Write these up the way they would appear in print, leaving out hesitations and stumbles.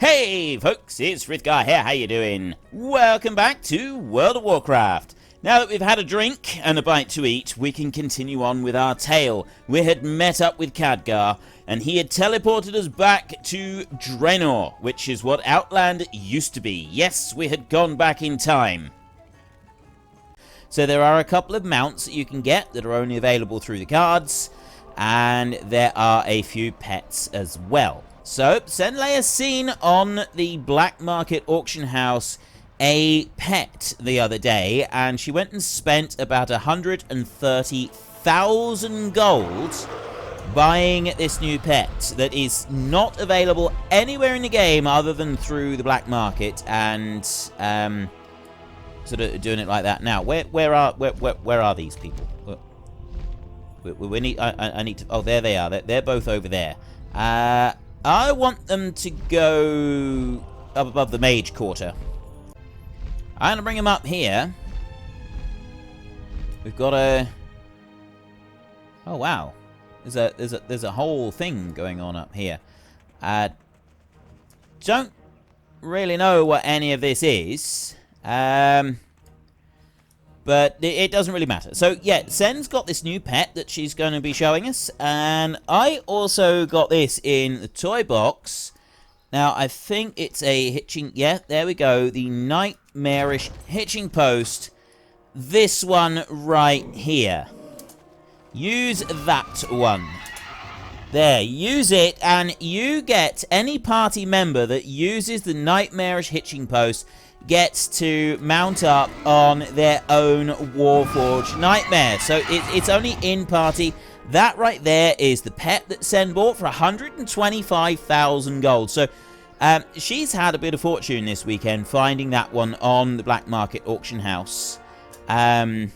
Hey folks, it's Frith Guy here, how you doing? Welcome back to World of Warcraft. Now that we've had a drink and a bite to eat, we can continue on with our tale. We had met up with Khadgar, and he had teleported us back to Draenor, which is what Outland used to be. Yes, we had gone back in time. So there are a couple of mounts that you can get that are only available through the cards, and there are a few pets as well. So, Senlei has seen on the black market auction house a pet the other day, and she went and spent about 130,000 gold buying this new pet that is not available anywhere in the game other than through the black market, and sort of doing it like that. Now, where are these people? We need. I need to. Oh, there they are. They're both over there. I want them to go up above the mage quarter. I'm gonna bring them up here. We've got a. Oh wow, there's a whole thing going on up here. Don't really know what any of this is. But it doesn't really matter. So, yeah, Sen's got this new pet that she's going to be showing us. And I also got this in the toy box. Now, I think it's a hitching... Yeah, there we go. The nightmarish hitching post. This one right here. Use that one. There, use it. And you get any party member that uses the nightmarish hitching post gets to mount up on their own Warforged Nightmare. So it's only in party. That right there is the pet that Sen bought for 125,000 gold. So she's had a bit of fortune this weekend finding that one on the black market auction house. And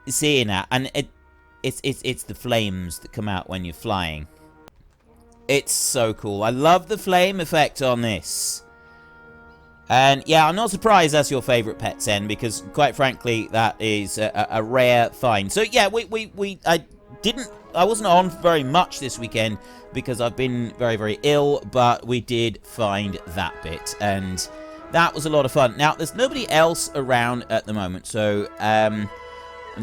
seeing that. And it's the flames that come out when you're flying. It's so cool. I love the flame effect on this. And yeah, I'm not surprised that's your favourite pet, Sen, because quite frankly, that is a rare find. So yeah, I wasn't on very much this weekend because I've been very, very ill, but we did find that bit, and that was a lot of fun. Now, there's nobody else around at the moment, so I'm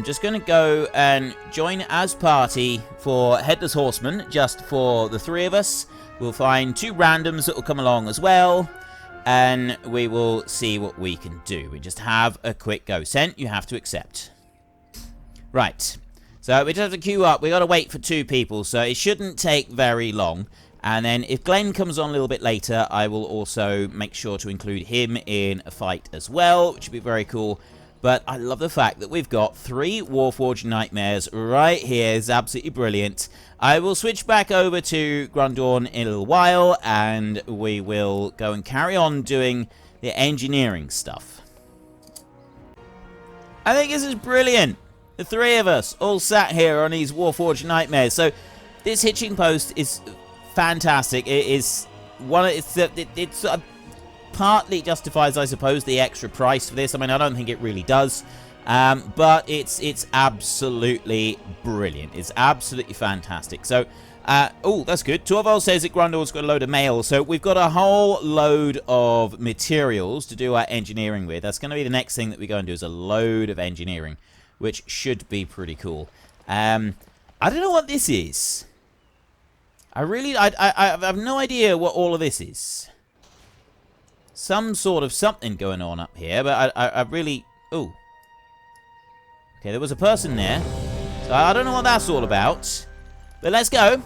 just going to go and join as party for Headless Horseman, just for the three of us. We'll find two randoms that will come along as well. And we will see what we can do. We just have a quick go. Sen, you have to accept. Right. So we just have to queue up. We got to wait for two people, so it shouldn't take very long. And then if Glenn comes on a little bit later, I will also make sure to include him in a fight as well, which would be very cool. But I love the fact that we've got 3 Warforged Nightmares right here. It's absolutely brilliant. I will switch back over to Grundorn in a little while, and we will go and carry on doing the engineering stuff. I think this is brilliant. The 3 of us all sat here on these Warforged Nightmares. So this hitching post is fantastic. It is it's partly justifies, I suppose, the extra price for this. I mean, I don't think it really does. But it's absolutely brilliant. It's absolutely fantastic. So, oh, that's good. Torvald says that Grundor's got a load of mail. So we've got a whole load of materials to do our engineering with. That's going to be the next thing that we go and do, is a load of engineering, which should be pretty cool. I don't know what this is. I have no idea what all of this is. Some sort of something going on up here, but I really... Ooh. Okay, there was a person there. So I don't know what that's all about. But let's go.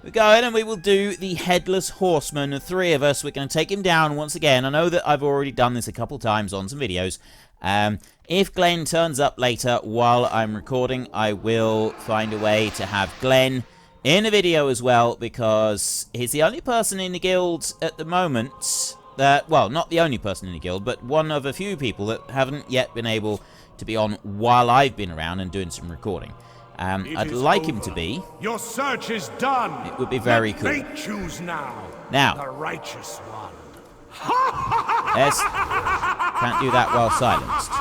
We're going and we will do the Headless Horseman. The 3 of us, we're going to take him down once again. I know that I've already done this a couple times on some videos. If Glenn turns up later while I'm recording, I will find a way to have Glenn in a video as well, because he's the only person in the guild at the moment that, well, not the only person in the guild, but one of a few people that haven't yet been able to be on while I've been around and doing some recording. I'd like him to be. Your search is done. It would be very cool. Fate choose now. Now, the righteous one. Yes. Can't do that while silenced.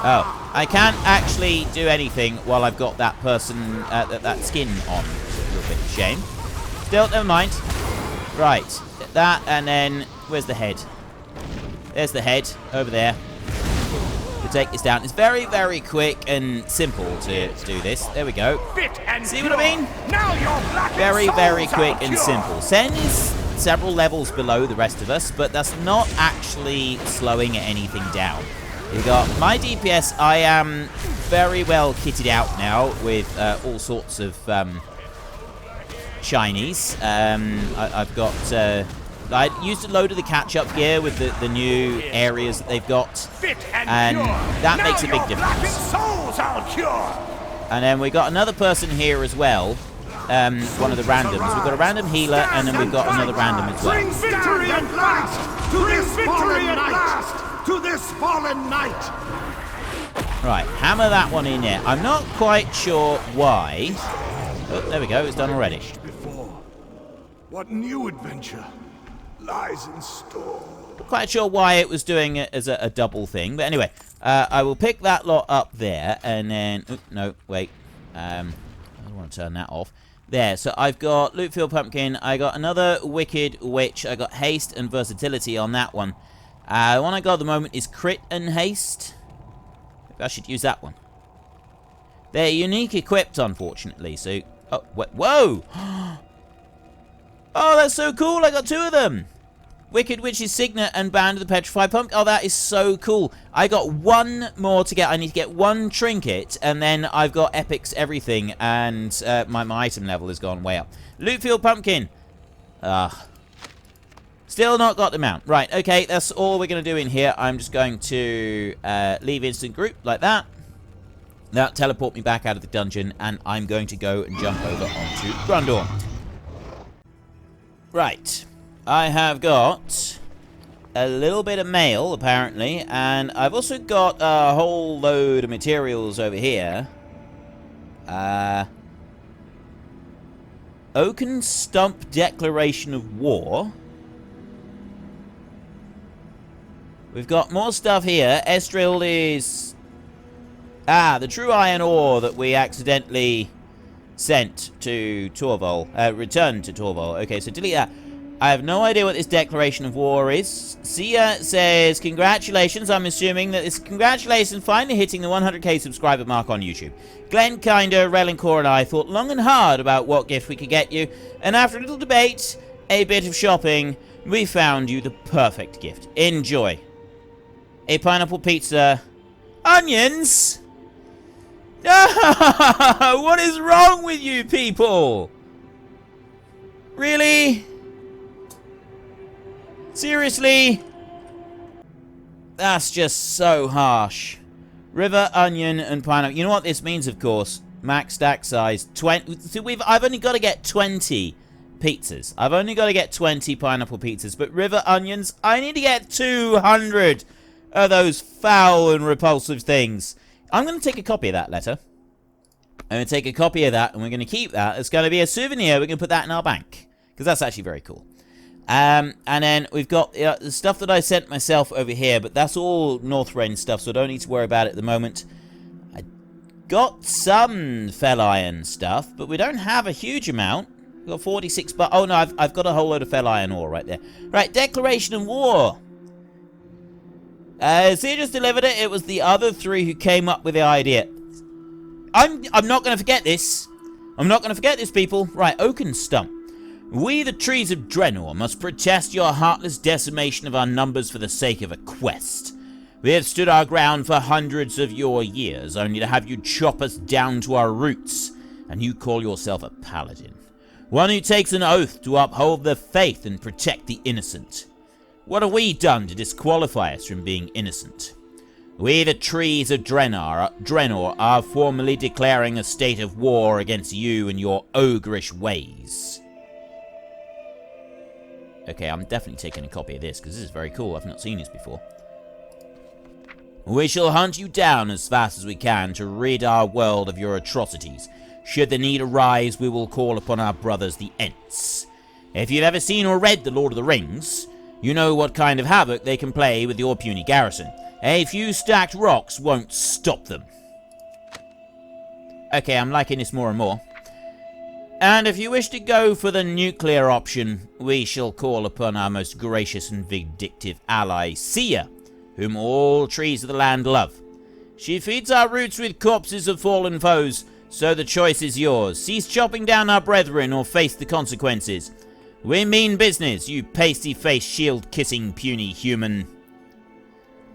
Oh, I can't actually do anything while I've got that person, that skin on. It's a little bit of a shame. Still, never mind. Right. That, and then... Where's the head? There's the head. Over there. To take this down. It's very, very quick and simple to do this. There we go. See what I mean? Now you're Very, very quick and simple. Sen is several levels below the rest of us, but that's not actually slowing anything down. You got my DPS. I am very well kitted out now with all sorts of shinies. I've got... I used a load of the catch-up gear with the new areas that they've got, and that makes a big difference. And then we got another person here as well, one of the randoms. We've got a random healer, and then we've got another random as well. Bring victory at last! To this victory at last! To this fallen knight! Right, hammer that one in there. I'm not quite sure why. Oh, there we go, it's done already. Before, what new adventure lies in store? Not quite sure why it was doing it as a double thing, but anyway, I will pick that lot up there, and then... Oh, no, wait. I don't want to turn that off. There, so I've got Lootfield Pumpkin, I got another Wicked Witch, I got Haste and Versatility on that one. The one I got at the moment is Crit and Haste. Maybe I should use that one. They're unique equipped, unfortunately, so... Oh, whoa! Oh, that's so cool, I got two of them! Wicked Witch's Signet and Band of the Petrified Pumpkin. Oh, that is so cool. I got one more to get. I need to get one trinket, and then I've got Epics everything, and my item level has gone way up. Lootfield Pumpkin. Still not got the mount. Right, okay, that's all we're going to do in here. I'm just going to leave instant group like that. That'll teleport me back out of the dungeon, and I'm going to go and jump over onto Grundorn. Right. I have got a little bit of mail, apparently, and I've also got a whole load of materials over here. Oaken Stump Declaration of War. We've got more stuff here. Estril is... the true iron ore that we accidentally sent to Torval. Returned to Torval. Okay, so delete that. I have no idea what this declaration of war is. Sia says, congratulations. I'm assuming that it's congratulations finally hitting the 100k subscriber mark on YouTube. Glenn, Kinder, Relincore, and I thought long and hard about what gift we could get you, and after a little debate, a bit of shopping, we found you the perfect gift. Enjoy. A pineapple pizza. Onions? What is wrong with you people? Really? Seriously? That's just so harsh. River, onion, and pineapple. You know what this means, of course. Max stack size. 20. So I've only got to get 20 pizzas. I've only got to get 20 pineapple pizzas. But river onions, I need to get 200 of those foul and repulsive things. I'm going to take a copy of that letter. I'm going to take a copy of that, and we're going to keep that. It's going to be a souvenir. We're going to put that in our bank. Because that's actually very cool. And then we've got the stuff that I sent myself over here, but that's all Northrend stuff, so I don't need to worry about it at the moment. I got some Fell Iron stuff, but we don't have a huge amount. We've got 46, but oh no, I've got a whole load of Fell Iron ore right there. Right, Declaration of War. See, just delivered it. It was the other three who came up with the idea. I'm not going to forget this. I'm not going to forget this, people. Right, Oaken Stump. We, the trees of Draenor, must protest your heartless decimation of our numbers for the sake of a quest. We have stood our ground for hundreds of your years, only to have you chop us down to our roots, and you call yourself a paladin. One who takes an oath to uphold the faith and protect the innocent. What have we done to disqualify us from being innocent? We, the trees of Draenor, are formally declaring a state of war against you and your ogreish ways. Okay, I'm definitely taking a copy of this, because this is very cool. I've not seen this before. We shall hunt you down as fast as we can to rid our world of your atrocities. Should the need arise, we will call upon our brothers, the Ents. If you've ever seen or read The Lord of the Rings, you know what kind of havoc they can play with your puny garrison. A few stacked rocks won't stop them. Okay, I'm liking this more and more. And if you wish to go for the nuclear option, we shall call upon our most gracious and vindictive ally, Sia, whom all trees of the land love. She feeds our roots with corpses of fallen foes, so the choice is yours. Cease chopping down our brethren or face the consequences. We mean business, you pasty-faced, shield-kissing, puny human.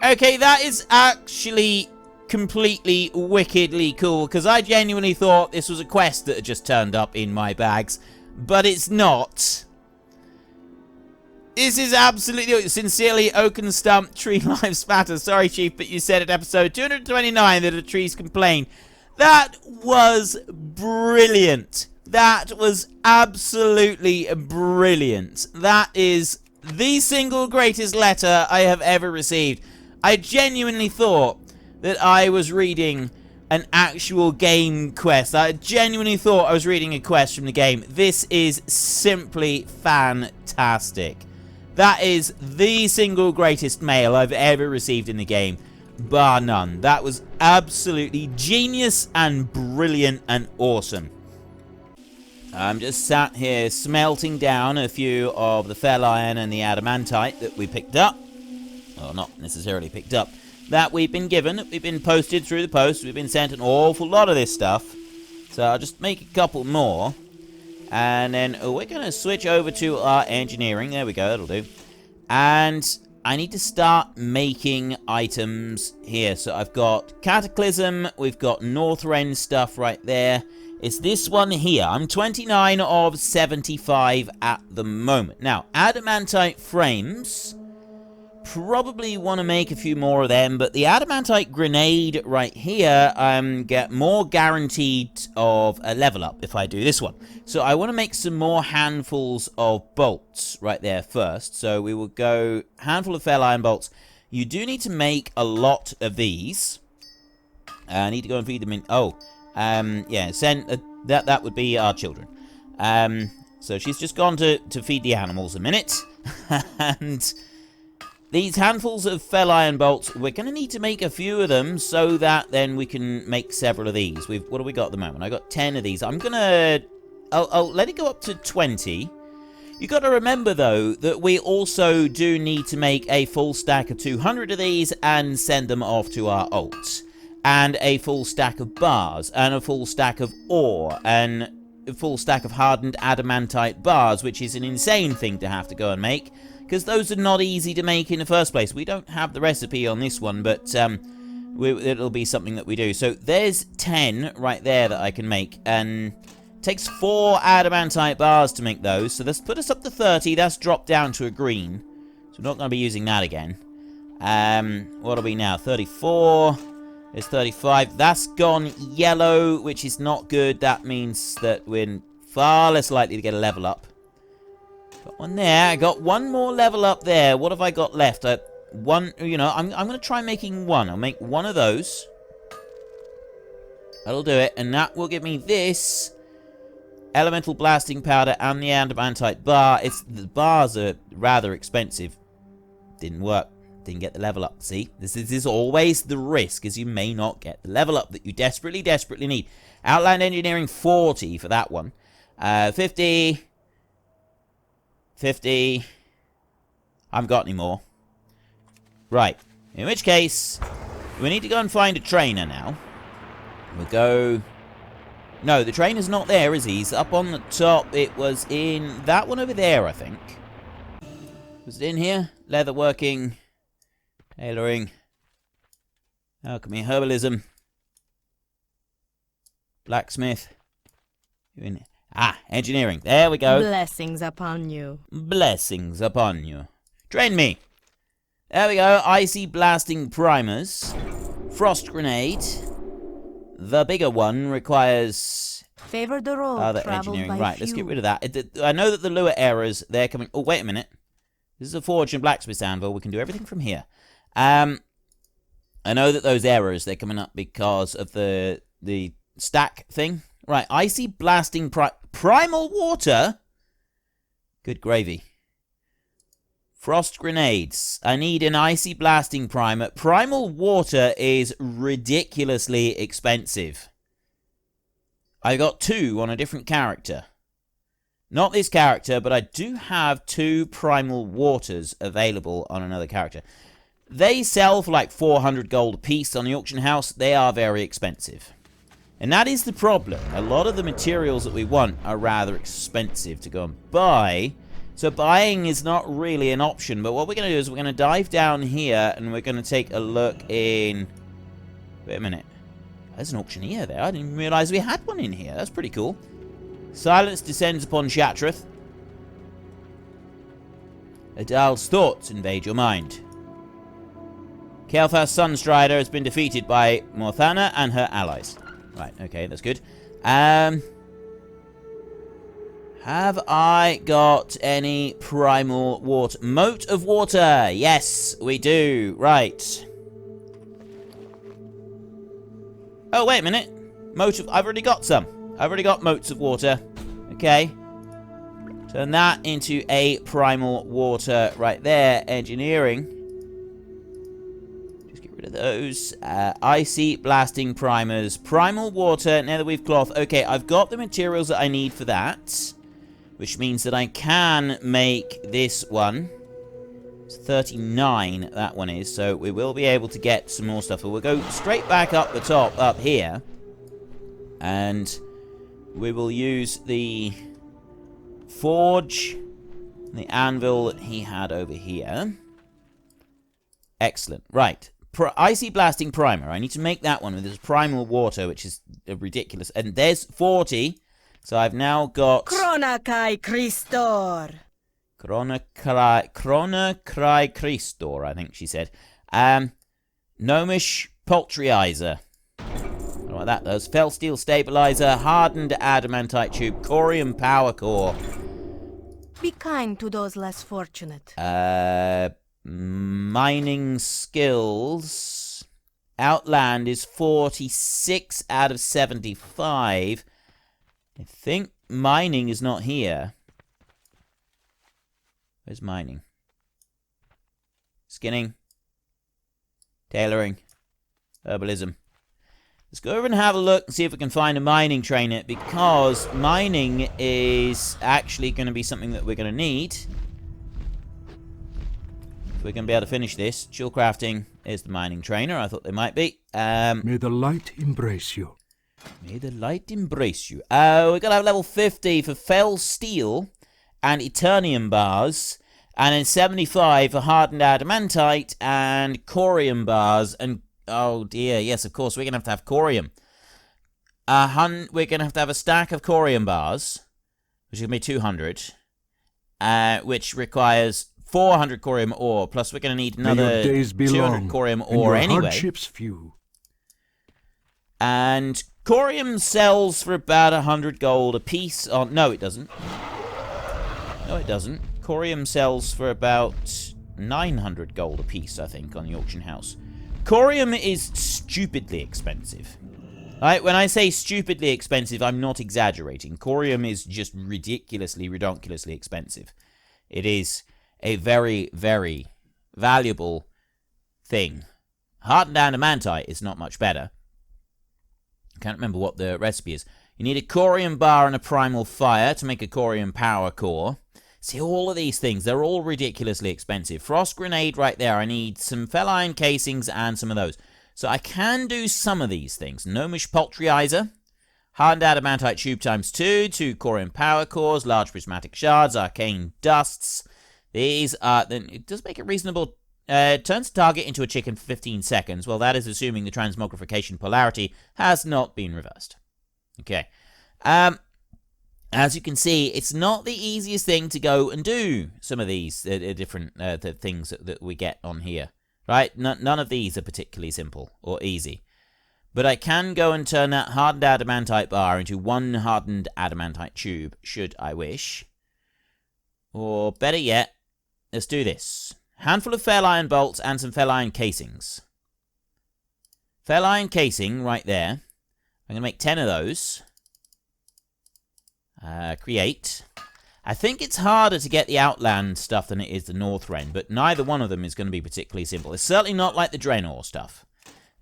Okay, that is actually completely wickedly cool, because I genuinely thought this was a quest that had just turned up in my bags, but it's not. This is absolutely, sincerely, Oakenstump Tree Life Spatter. Sorry, Chief, but you said at episode 229 that the trees complain. That was brilliant. That was absolutely brilliant. That is the single greatest letter I have ever received. I genuinely thought that I was reading an actual game quest. I genuinely thought I was reading a quest from the game. This is simply fantastic. That is the single greatest mail I've ever received in the game, bar none. That was absolutely genius and brilliant and awesome. I'm just sat here smelting down a few of the fell iron and the adamantite that we picked up. Well, not necessarily picked up. That we've been given, that we've been posted through the post. We've been sent an awful lot of this stuff. So I'll just make a couple more. And then we're going to switch over to our engineering. There we go, that'll do. And I need to start making items here. So I've got Cataclysm, we've got Northrend stuff right there. It's this one here. I'm 29 of 75 at the moment. Now, adamantite frames. Probably want to make a few more of them, but the adamantite grenade right here, get more guaranteed of a level up if I do this one. So I want to make some more handfuls of bolts right there first. So we will go handful of fell iron bolts. You do need to make a lot of these. I need to go and feed them in. Oh, yeah, send that would be our children. So she's just gone to feed the animals a minute, and these handfuls of fell iron bolts, we're going to need to make a few of them so that then we can make several of these. What do we got at the moment? I got 10 of these. I'm going to... I'll let it go up to 20. You got to remember, though, that we also do need to make a full stack of 200 of these and send them off to our ults. And a full stack of bars, and a full stack of ore, and a full stack of hardened adamantite bars, which is an insane thing to have to go and make, because those are not easy to make in the first place. We don't have the recipe on this one, but it'll be something that we do. So there's 10 right there that I can make, and it takes 4 adamantite bars to make those, so let's put us up to 30. That's dropped down to a green, so we're not going to be using that again. What are we now? 34. There's 35. That's gone yellow, which is not good. That means that we're far less likely to get a level up. Got one there. I got one more level up there. What have I got left? One, you know, I'm going to try making one. I'll make one of those. That'll do it. And that will give me this elemental blasting powder and the adamantite bar. The bars are rather expensive. Didn't work. Didn't get the level up. See, this is always the risk, as you may not get the level up that you desperately need. Outland engineering 40 for that one. 50. I haven't got any more. Right. In which case, we need to go and find a trainer now. We'll go... No, the trainer's not there, is he? He's up on the top. It was in that one over there, I think. Was it in here? Leatherworking. Tailoring. Alchemy. Herbalism. Blacksmith. Engineering. There we go. Blessings upon you. Blessings upon you. Train me. There we go. Icy blasting primers. Frost grenade. The bigger one requires... Favor the road other engineering. Right, let's get rid of that. I know that the lure errors, they're coming... Oh, wait a minute. This is a forge and blacksmith anvil. We can do everything from here. I know that those errors, they're coming up because of the stack thing. Right, icy blasting primal water? Good gravy. Frost grenades. I need an icy blasting primer. Primal water is ridiculously expensive. I got 2 on a different character. Not this character, but I do have 2 primal waters available on another character. They sell for like 400 gold a piece on the auction house. They are very expensive. And that is the problem. A lot of the materials that we want are rather expensive to go and buy. So buying is not really an option. But what we're going to do is we're going to dive down here and we're going to take a look in... Wait a minute. There's an auctioneer there. I didn't even realize we had one in here. That's pretty cool. Silence descends upon Shatreth. Adal's thoughts invade your mind. Kael'thas Sunstrider has been defeated by Morthana and her allies. Right, okay, that's good. Have I got any primal water? Moat of water! Yes, we do. Right. Oh, wait a minute. I've already got some. I've already got moats of water. Okay. Turn that into a primal water right there. Engineering. Just get rid of those. Icy blasting primers. Primal water. Netherweave cloth. Okay, I've got the materials that I need for that. Which means that I can make this one. It's 39, that one is. So we will be able to get some more stuff. But we'll go straight back up the top, up here. And we will use the forge, the anvil that he had over here. Excellent. Right. Icy blasting primer. I need to make that one with this primal water, which is ridiculous. And there's 40. So I've now got... Krona kai Christor. Krona Cry Christor, I think she said. Gnomish Poultryizer. I don't know what that does. Fell Steel Stabilizer, Hardened Adamantite Tube, Corium Power Core. Be kind to those less fortunate. Mining Skills. Outland is 46 out of 75. I think mining is not here. Where's mining? Skinning. Tailoring. Herbalism. Let's go over and have a look and see if we can find a mining trainer, because mining is actually going to be something that we're going to need. If we're going to be able to finish this. Chill crafting is the mining trainer. I thought they might be. May the light embrace you. May the light embrace you. We're going to have level 50 for Fell Steel and Eternium bars. And then 75 for Hardened Adamantite and Corium bars. And, oh dear, yes, of course, we're going to have Corium. We're going to have a stack of Corium bars, which is going to be 200. Which requires 400 Corium ore. Plus, we're going to need another 200 Corium ore anyway. Hardships few. And Corium sells for about 100 gold a piece. Oh, no, it doesn't. No, it doesn't. Corium sells for about 900 gold a piece, I think, on the auction house. Corium is stupidly expensive. Right? When I say stupidly expensive, I'm not exaggerating. Corium is just ridiculously, redonkulously expensive. It is a very, very valuable thing. Hardened Adamantite is not much better. I can't remember what the recipe is. You need a Corium bar and a Primal Fire to make a Corium Power Core. See, all of these things, they're all ridiculously expensive. Frost Grenade right there. I need some Feline Casings and some of those. So I can do some of these things. Gnomish Poultryizer. Hardened Adamantite Tube times 2. 2 Corium Power Cores. Large Prismatic Shards. Arcane Dusts. These are... Then it does make it reasonable... turns the target into a chicken for 15 seconds. Well, that is assuming the transmogrification polarity has not been reversed. Okay. As you can see, it's not the easiest thing to go and do some of these different things that we get on here. Right? None of these are particularly simple or easy. But I can go and turn that hardened adamantite bar into one hardened adamantite tube, should I wish. Or better yet, let's do this. Handful of fell iron bolts and some fell iron casings. Fell iron casing right there. I'm going to make 10 of those. Create. I think it's harder to get the Outland stuff than it is the Northrend, but neither one of them is going to be particularly simple. It's certainly not like the Draenor stuff.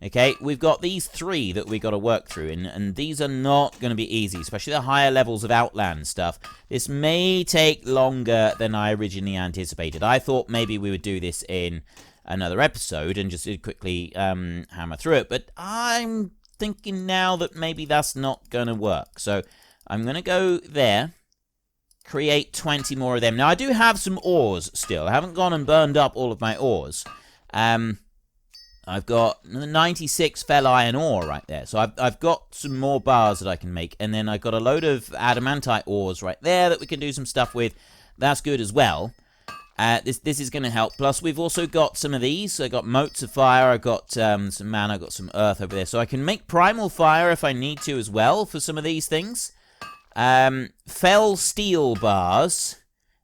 Okay, we've got these 3 that we got to work through, and these are not going to be easy, especially the higher levels of Outland stuff. This may take longer than I originally anticipated. I thought maybe we would do this in another episode and just quickly hammer through it, but I'm thinking now that maybe that's not going to work. So I'm going to go there, create 20 more of them. Now, I do have some ores still. I haven't gone and burned up all of my ores. I've got 96 fell iron ore right there. So I've got some more bars that I can make. And then I've got a load of adamantite ores right there that we can do some stuff with. That's good as well. This is going to help. Plus, we've also got some of these. So I got motes of fire. I got some mana. I got some earth over there. So I can make primal fire if I need to as well for some of these things. Fell steel bars.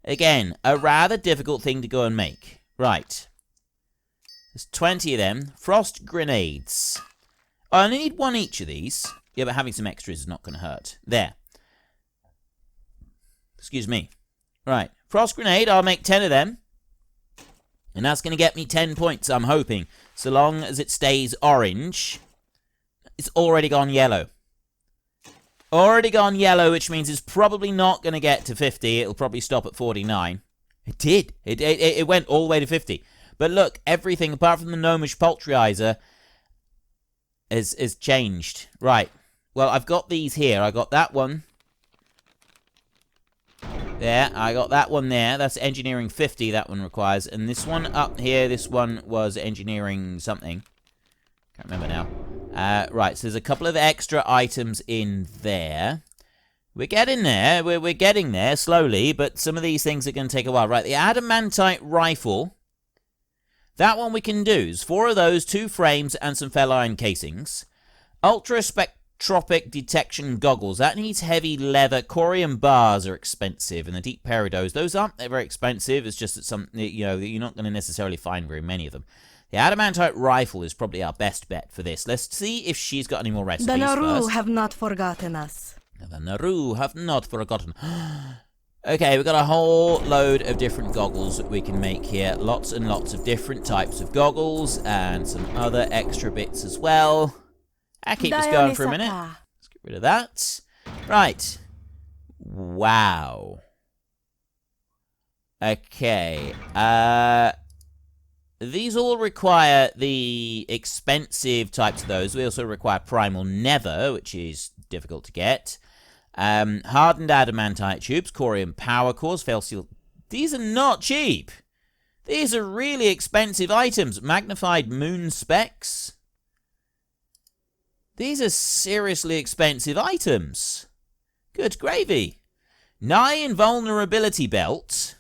Again, a rather difficult thing to go and make. Right. There's 20 of them. Frost grenades. Oh, I need 1 each of these. Yeah, but having some extras is not going to hurt. There. Excuse me. Right. Frost grenade, I'll make 10 of them. And that's going to get me 10 points, I'm hoping. So long as it stays orange. It's already gone yellow. Already gone yellow, which means it's probably not going to get to 50. It'll probably stop at 49. It did. It went all the way to 50. But look, everything apart from the gnomish poultryizer is changed. Right. Well, I've got these here. I got that one. There. I got that one there. That's engineering 50, that one requires. And this one up here, this one was engineering something. Can't remember now. Right, so there's a couple of extra items in there. We're getting there. We're getting there slowly, but some of these things are going to take a while. Right, the adamantite rifle. That one we can do. There's 4 of those, 2 frames, and some fell iron casings. Ultra-spectropic detection goggles. That needs heavy leather. Corium bars are expensive, and the deep peridose. Those aren't very expensive. It's just that you're not going to necessarily find very many of them. The adamantite rifle is probably our best bet for this. Let's see if she's got any more recipes The Naru first. have not forgotten us. The Naru have not forgotten. Okay, we've got a whole load of different goggles that we can make here. Lots and lots of different types of goggles and some other extra bits as well. I'll keep this going for a minute. Let's get rid of that. Right. Wow. Okay. These all require the expensive types of those. We also require primal nether, which is difficult to get. Hardened adamantite tubes, corium power cores, fail steel. These are not cheap. These are really expensive items. Magnified moon specs. These are seriously expensive items. Good gravy. 9 invulnerability belt.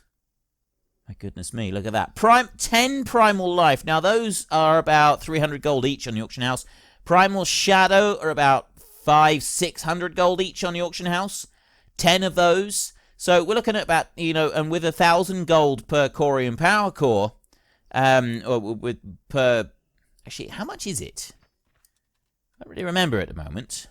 My goodness me, look at that. 10 primal life. Now, those are about 300 gold each on the auction house. Primal shadow are about 500-600 gold each on the auction house. 10 of those. So we're looking at about, and with 1,000 gold per corium power core, actually, how much is it? I don't really remember at the moment.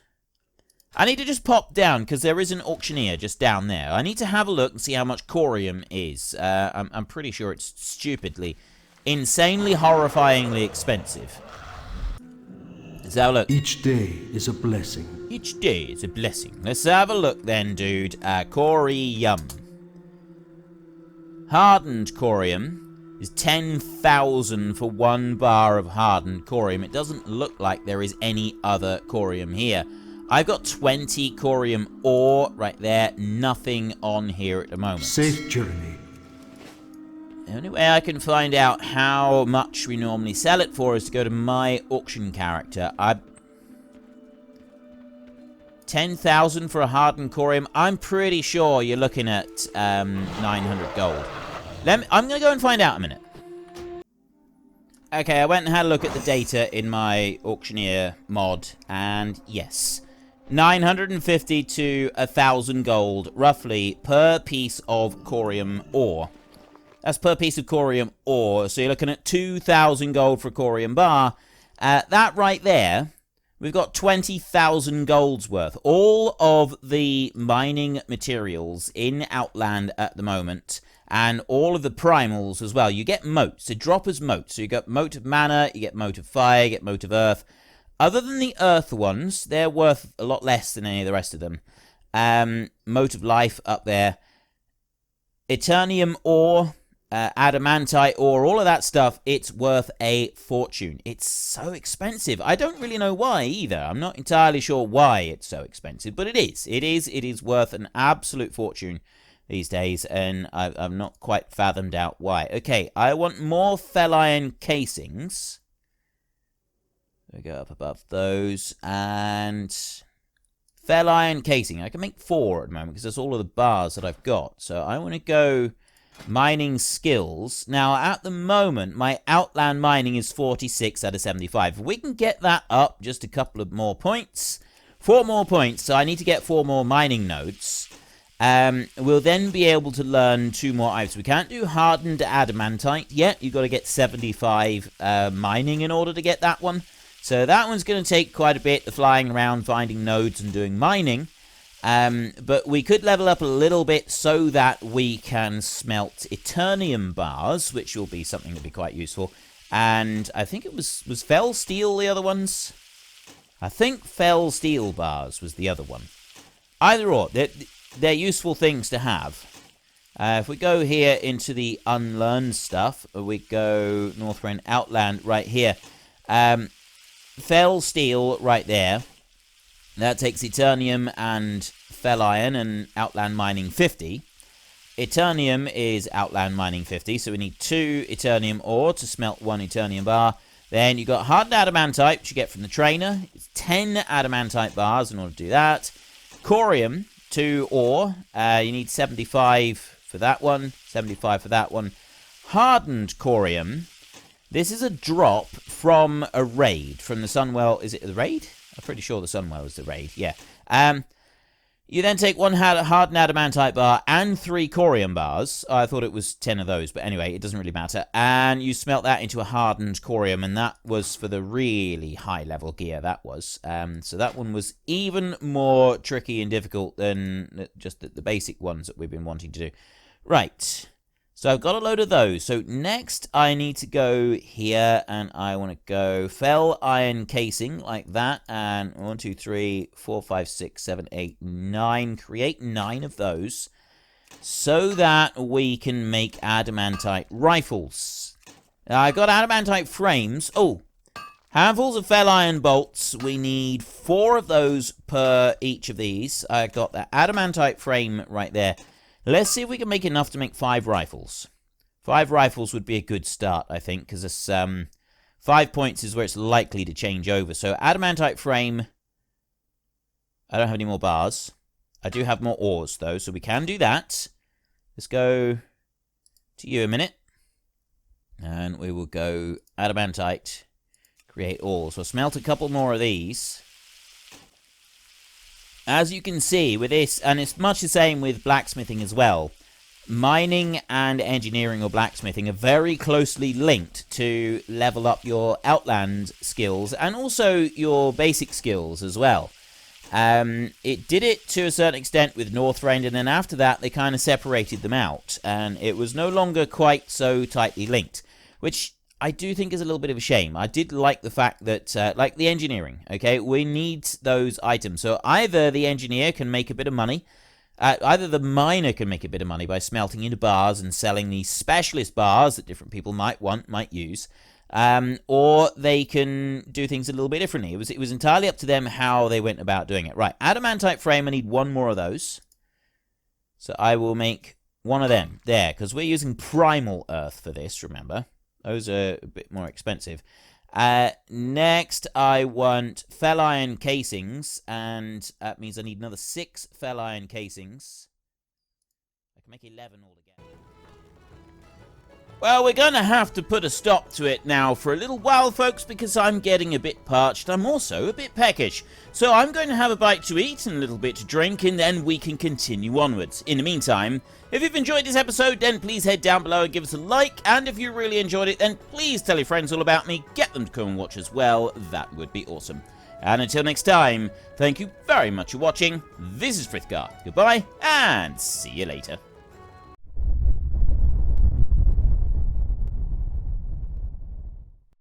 I need to just pop down, because there is an auctioneer just down there. I need to have a look and see how much corium is. I'm pretty sure it's stupidly, insanely, horrifyingly expensive. Let's have a look. Each day is a blessing. Each day is a blessing. Let's have a look then, dude. Corium. Hardened corium is 10,000 for 1 bar of hardened corium. It doesn't look like there is any other corium here. I've got 20 corium ore right there. Nothing on here at the moment. Safe journey. The only way I can find out how much we normally sell it for is to go to my auction character. 10,000 for a hardened corium. I'm pretty sure you're looking at 900 gold. I'm going to go and find out in a minute. Okay, I went and had a look at the data in my auctioneer mod, and yes, 950 to 1,000 gold, roughly, per piece of corium ore. That's per piece of corium ore, so you're looking at 2,000 gold for a corium bar. That right there, we've got 20,000 gold's worth. All of the mining materials in Outland at the moment, and all of the primals as well. You get motes. They drop as motes. So you get mote of mana, you get mote of fire, you get mote of earth. Other than the earth ones, they're worth a lot less than any of the rest of them. Mote of Life up there. Eternium ore, adamantite ore, all of that stuff, it's worth a fortune. It's so expensive. I don't really know why either. I'm not entirely sure why it's so expensive, but it is. It is worth an absolute fortune these days, and I've not quite fathomed out why. Okay, I want more feline casings. We go up above those, and feline casing. I can make 4 at the moment because that's all of the bars that I've got. So I want to go mining skills. Now, at the moment, my outland mining is 46 out of 75. If we can get that up just a couple of more points, 4 more points, so I need to get 4 more mining nodes. We'll then be able to learn 2 more items. We can't do hardened adamantite yet. You've got to get 75 mining in order to get that one. So that one's going to take quite a bit, the flying around, finding nodes and doing mining. But we could level up a little bit so that we can smelt Eternium bars, which will be something that'll be quite useful. And I think it was Fell Steel the other ones? I think Fell Steel bars was the other one. Either or, they're useful things to have. If we go here into the unlearned stuff, we go Northrend Outland right here. Fell Steel right there. That takes Eternium and Fell Iron and Outland Mining 50. Eternium is Outland Mining 50, so we need 2 Eternium ore to smelt 1 Eternium bar. Then you've got Hardened Adamantite, which you get from the trainer. It's 10 Adamantite bars in order to do that. Corium, 2 ore. You need 75 for that one, 75 for that one. Hardened Corium. This is a drop from a raid, from the Sunwell. Is it the raid? I'm pretty sure the Sunwell is the raid, yeah. You then take 1 hardened adamantite bar and 3 corium bars. I thought it was 10 of those, but anyway, it doesn't really matter. And you smelt that into a hardened corium, and that was for the really high-level gear, that was. So that one was even more tricky and difficult than just the basic ones that we've been wanting to do. Right. So I've got a load of those. So next I need to go here, and I want to go Fell Iron Casing like that. And 1, 2, 3, 4, 5, 6, 7, 8, 9. Create 9 of those so that we can make adamantite rifles. Now, I got adamantite frames. Oh, handfuls of Fell Iron bolts. We need 4 of those per each of these. I got that adamantite frame right there. Let's see if we can make enough to make 5 rifles. 5 rifles would be a good start, I think, because it's 5 points is where it's likely to change over. So, adamantite frame. I don't have any more bars. I do have more ores, though, so we can do that. Let's go to you a minute. And we will go adamantite, create ores. We'll smelt a couple more of these. As you can see with this, and it's much the same with blacksmithing as well, mining and engineering or blacksmithing are very closely linked to level up your outland skills and also your basic skills as well. It did it to a certain extent with Northrend, and then after that they kind of separated them out, and it was no longer quite so tightly linked, which I do think is a little bit of a shame. I did like the fact that, like the engineering, okay, we need those items. So either the engineer can make a bit of money, either the miner can make a bit of money by smelting into bars and selling these specialist bars that different people might use, or they can do things a little bit differently. It was entirely up to them how they went about doing it. Right, adamantite frame, I need 1 more of those. So I will make 1 of them there, because we're using primal earth for this, remember. Those are a bit more expensive. Next, I want Fell Iron casings, and that means I need another 6 Fell Iron casings. I can make 11 altogether. Well, we're going to have to put a stop to it now for a little while, folks, because I'm getting a bit parched. I'm also a bit peckish. So I'm going to have a bite to eat and a little bit to drink, and then we can continue onwards. In the meantime, if you've enjoyed this episode, then please head down below and give us a like. And if you really enjoyed it, then please tell your friends all about me. Get them to come and watch as well. That would be awesome. And until next time, thank you very much for watching. This is Frith Guard. Goodbye, and see you later.